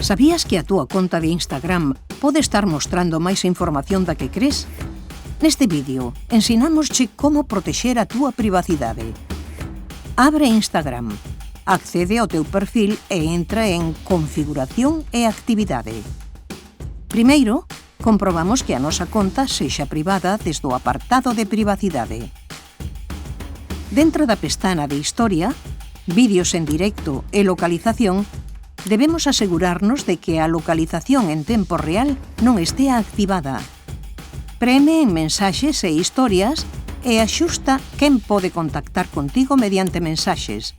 Sabías que a túa conta de Instagram pode estar mostrando máis información da que crees? Neste vídeo, ensinámosche como protexer a túa privacidade. Abre Instagram, accede ao teu perfil e entra en Configuración e Actividade. Primeiro, comprobamos que a nosa conta sexa privada desde o apartado de Privacidade. Dentro da pestana de Historia, Vídeos en directo e Localización, debemos asegurarnos de que a localización en tempo real non estea activada. Preme en Mensaxes e Historias e axusta quen pode contactar contigo mediante mensaxes,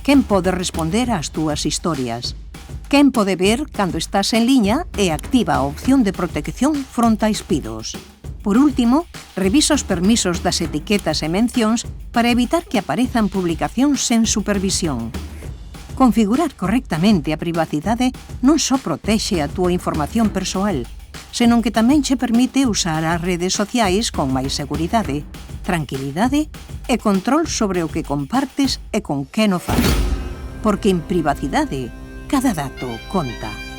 quen pode responder ás túas historias, quen pode ver cando estás en liña e activa a opción de protección fronte a espidos. Por último, revisa os permisos das etiquetas e mencións para evitar que aparezan publicacións sen supervisión. Configurar correctamente a privacidade non só protexe a túa información persoal, senón que tamén che permite usar as redes sociais con máis seguridade, tranquilidade e control sobre o que compartes e con quen o faz. Porque en privacidade, cada dato conta.